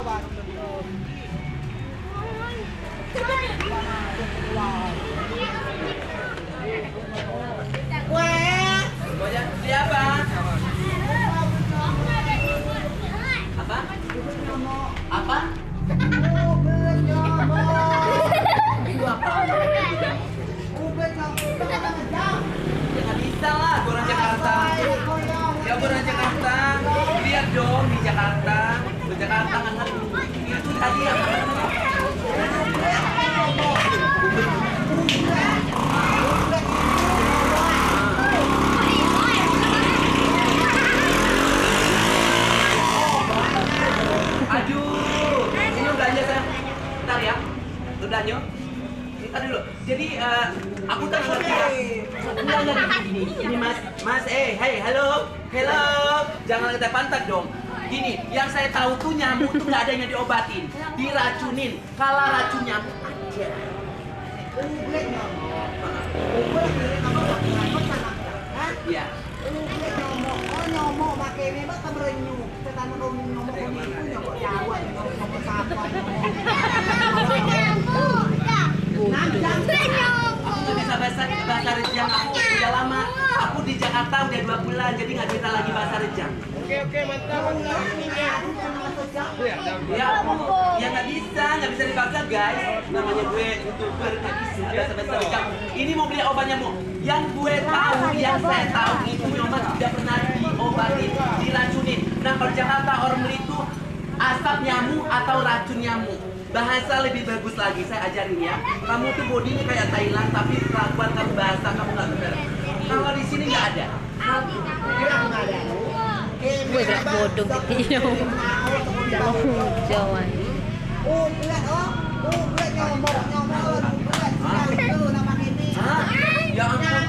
Siapa? Apa? Apa? Itu apa? Nggak bisa lah, gue orang Jakarta. Ya gue orang Jakarta. Lihat dong di Jakarta. Di Jakarta nggak ngerti. Itu tadi yang aduh, ini udahnya saya. Bentar ya, udahnya. Bentar dulu. Jadi aku tak ngerti ya. Udahnya ini mas, hey, halo, jangan kita pantat dong. Gini, yang saya tahu tuh nyamuk tuh nggak ada yang diobatin, diracunin. Kalau racun nyamuk aja. Iya. Nyomok pakai ini bak keberenyu. Setan nyomok ini nyomok Jawa, nyomok Sapa. Aku tuh bisa bahasa Rejang, aku udah lama. Aku di Jakarta udah 2 bulan, jadi nggak bisa lagi bahasa Rejang. Oke, mantap. Ya nggak bisa dipaksa guys. Namanya gue YouTuber nggak bisa bahasa Rejang. Ini mau beli obat nyamuk. Yang saya tahu itu obat tidak pernah diobatin, diracunin. Nah kalau Jakarta orang beli itu asap nyamuk atau racun nyamuk. Bahasa lebih bagus lagi, saya ajarin ya. Kamu tuh bodinya kayak Thailand, tapi kelakuan kamu bahasa kamu nggak benar. Kalau di sini nggak ada. Gue gak bodoh gitu. Dalam Jawa. Ya ampun.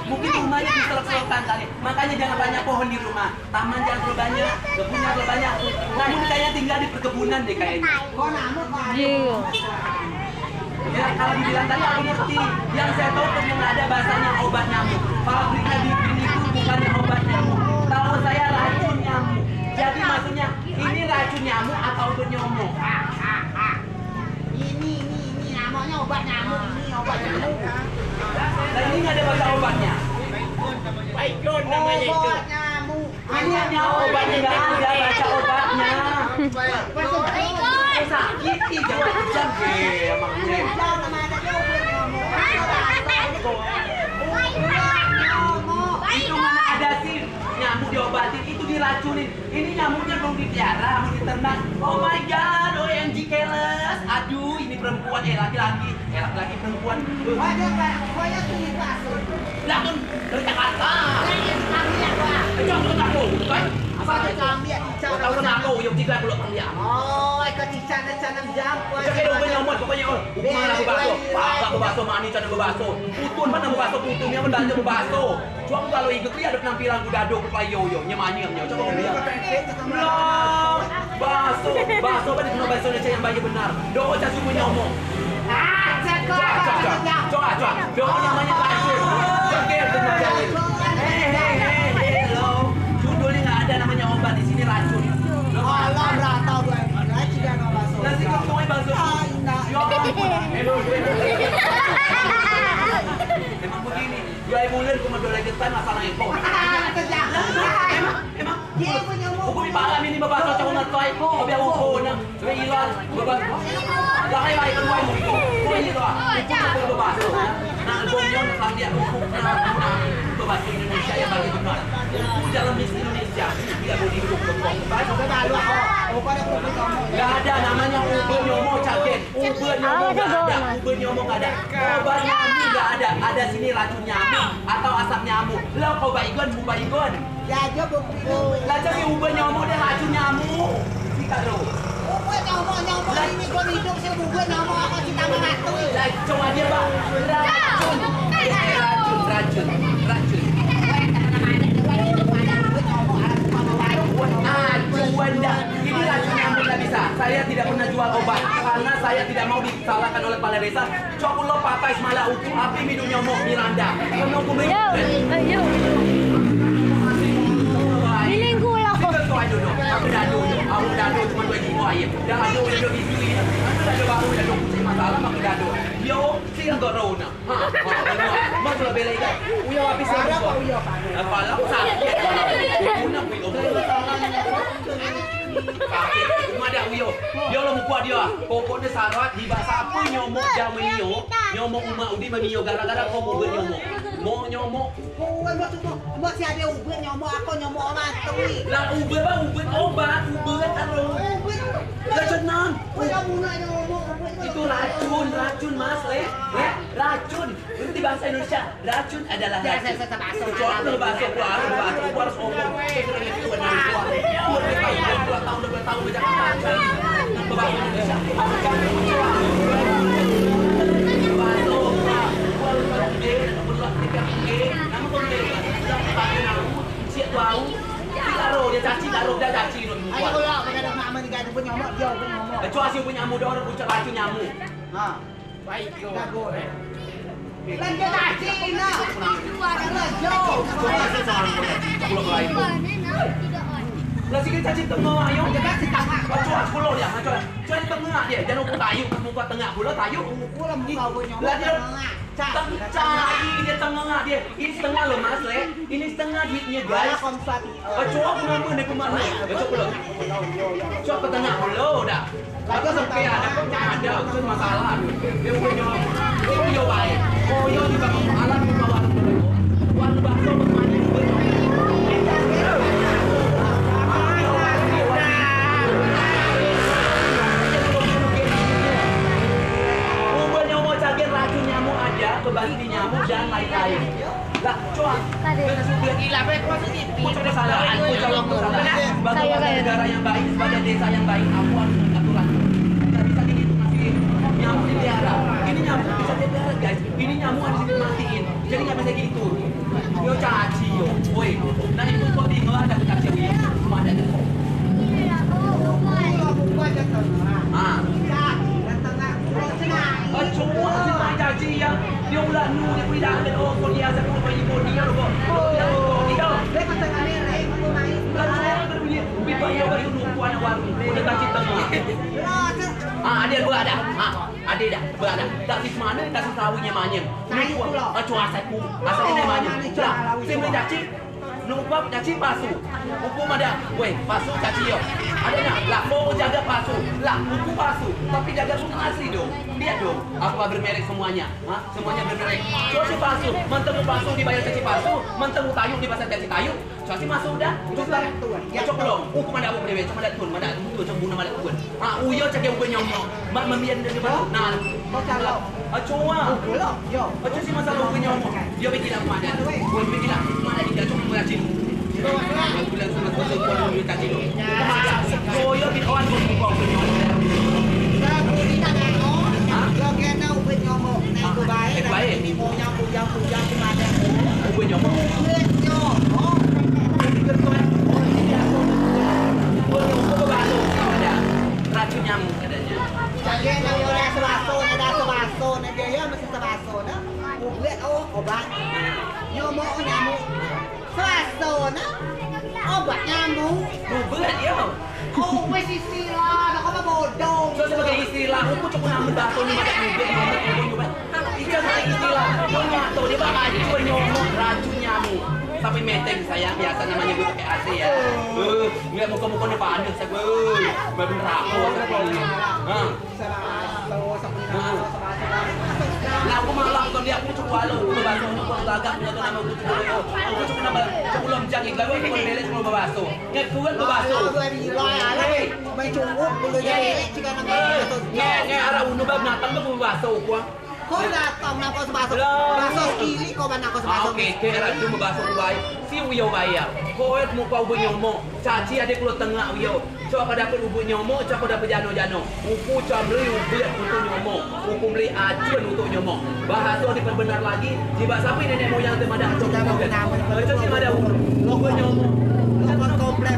Mungkin rumahnya diselok-selokan kali. Makanya jangan banyak pohon di rumah. Taman jangan terlalu banyak, kebun jangan terlalu banyak. Kamu kayaknya tinggal di perkebunan deh kayaknya. Iya. Ya kalau dibilang tadi aku ngerti. Yang saya tahu tuh yang ada bahasanya obat nyamuk. Pabriknya bikin itu bukan obat nyamuk. Kalau saya racun nyamuk. Jadi maksudnya ini racun nyamuk atau obat nyamuk? Ini namanya obat nyamuk, ini obat nyamuk. Dan ini nggak ada bahasa obatnya. Baikon namanya itu. Obat nyamuk. Ini hanya obatnya, nggak ada baca obatnya. Sakit sih, jangan kejam deh, emang gue. Itu mana ada sih nyamuk diobatin, itu diracunin. Ini nyamuknya belum dipelihara, belum diternak. Oh my god, OMG keles. Aduh, ini perempuan, laki-laki perempuan. Banyak tuh di pasar. Langsung dari Jakarta. Jangan aku, kan? Apa tuh kami ya? Tahu kan aku, yang 30 ya. Oh, ikut cicana jam. Jadi udah nyomot pokoknya bukan lagu baso. Pak baso mani cana baso. Putun mana baso putunnya mendanja baso. Cuma kalau ikut dia ada penampilan gudado kayak yo nyemanyi yang coba ngomong dia. Belum. Baso pada kena baso yang bayi benar. Do ca suku nyomong. Coba. Do namanya racun. Cekir dengan hello. Judulnya nggak ada namanya obat di sini racun. Allah rata gue. Tidak ada baso. Nanti kamu tuh baso. Ya ampun. Emang begini. 2 bulan cuma 2 lagi kan masalah itu. Emang. Dia punya Hukum ipalam ini babaso cakong natoy. Obi ako ko na. Sabi ilan. Babaso. Lakay ba ikan buhay mo ito? Kung ito Hukum babaso. Nah, album yun. Nasang dia hukum na babaso Indonesia yang bagi benar. Hukum dalam Miss Indonesia. Tidak boleh dihukum kembang. Baso ka talo ako. Gak ada namanya ube nyomo caket. Ube nyomo gak ada. Ube nyomo gak ada. Obat nyamuk gak ada. Ada sini racun nyamuk atau asap nyamuk. Lo kau baigon, bu baigon. Ya aja bukti. Lah jadi ube nyamuk dia racun nyamuk. Kita lo. Ube nyamuk ini gue hidup sih ube nyamuk apa kita mengatur. Lah coba dia bang. Racun. Ini racun nyamuk nggak bisa. Saya tidak pernah jual obat karena saya tidak mau disalahkan oleh kepala desa. Coba lo pakai semala utuh api minum nyamuk Miranda. Kamu Yo. Kepala aku sakit. Guna Uyo. Sakit. Cuma ada Uyo. Dia lo muka dia. Pokoknya sarat di bahasa apa nyomok jam menio. Nyomok umat udi menio gara-gara kau mau bernyomok. Mau nyomok. Ôi mất xe đi uber nhóm aku nhóm orang tôi. Lah Uber bang Uber obat Uber karo. Lah cenan. Ôi kamu nak ngomong Itu racun mas racun. Itu di bahasa Indonesia racun adalah racun. Kecuali bahasa keluar harus ngomong. Itu benar keluar. Dua tahun belajar bahasa Indonesia. Ayo kalau kita nak main dengan punya nyamuk dia punya nyamuk. Kecuali si punya nyamuk orang punya racun nyamuk. Ha. Baik lo. Jago. Lanjut aja Ina. Lanjut. Pulau lain. Lah sikit cacing tengah ayo. Jangan si tengah. Kecuali pulau dia, kecuali tengah dia. Jangan lupa tayu, muka tengah pulau tayu. Pulau muka punya nyamuk. Lah dia dia tengah dia. Ini setengah loh mas le. Ini setengah duitnya guys. Kecuali nama ni kemana? Kecuali pulau. Kecuali ke tengah pulau dah. Aku sampai ada itu masalah. Dia punya baik. Oh yo di bawah alat di bawah warna bakso bermain racun nyamuk aja, kebagi nyamuk dan lain-lain. Lah, coba. Sudah gila, positif. Sudah salah. Aku jawab salah. Sebagai negara yang baik, sebagai desa yang baik, aku harus aturan. Tidak bisa gitu masih nyamuk dipelihara. Ini nyamuk bisa dipelihara guys. Ini nyamuk harus dimatiin. Jadi nggak bisa gitu. Yo caci yo, woi. Nah itu kok tinggal ada caci yo. Cuma ada itu. Ah. Cuma si mai caci ya. Dia ulah nu dia kuida dan oh kau dia saya kau pergi kau dia loh. Dia. Mereka tengah ni aku main. Biaya baru nukuan warung. Udah caci tengah. Ada berada. Ada dah berada. Tak sis mana tak sis tahunya manyem. Cuma asalku. Asalnya manyem. Saya beli caci. Numpang caci pasu. Hukum ada. Weh, pasu caci yo. Ada nak? Lah mau jaga pasu. Lah hukum pasu. Tapi jaga hukum asli dong. Lihat dong. Apa bermerek semuanya? Semuanya bermerek. Caci pasu. Mentemu pasu dibayar caci pasu. Mentemu tayung dibayar caci tayung. Caci masuk dah. Coklat. Ya coklat. Hukum ada apa dewe? Cuma ada tun. Ada tu cuma guna malah tun. Uyo cakap hukum nyomok. Mak memian dari pasu. Nah. Kau kalau. Cuma. Yo. Caci masalah hukum nyomok. Dia bikin apa ada? Buat bikin apa? Mana dia cuma beracun. Bulan sama kau tu kau dulu caci lu. Oh yo di kawan kau kau punya. Yo kena ubin nyomok. Itu baik. Baik. Ini mau nyamuk kemana? Ubin nyomok. Ubin nyomok. Racun nyamuk adanya. Jadi kalau ada sebaso, dia ya mesti sebaso dah. Ubin obat. Nyomok nyamuk. Sebaso nah. Obat nyamuk. Ubin ya. Oh, wes istilah, dah kau bodoh. So sebagai istilah, aku cuma nama baso ni macam ubin nyomok. Itu adalah istilah. Punya tu dia bakal jual nyomok racun nyamuk. Sampai meteng saya biasa namanya gue pakai AC ya. Lihat muka-mukanya panas saya gue. Bener aku seperti ini. Lah aku malam kan dia aku cukup walau aku baso aku agak punya tu nama aku cukup nama sebelum jangan gawe aku beres sebelum baso. Ngat kuat baso. Mai cunguk boleh jadi jika nak baso. Ngat arah unu bab natang tu baso aku. Kau datang nak kau sebaso. Baso kili kau mana kau sebaso. Okey, kira tu baso baik. Si Uyo bayar. Kau muka ubun nyomok. Caci ada keluar tengah Uyo. Coba pada dapat ubun nyomok, coba dapat jano-jano. Uku coba beli ubun untuk nyomok. Uku beli acuan untuk nyomok. Bahasa diperbenar lagi. Di bahasa apa nenek moyang tu ada untuk nyomok. Macam si ada ubun nyomok. Komplek.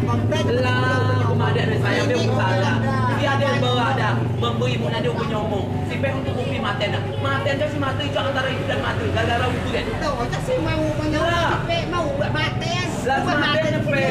Lah, ada saya dia salah. Dia ada berada memberi mun ada ubun nyomok. Si peh untuk upi maten. Maten tu si mati itu antara itu dan mati. Gara-gara itu kan. Tahu tak si mau menyomok, mau buat maten. Lah maten pe.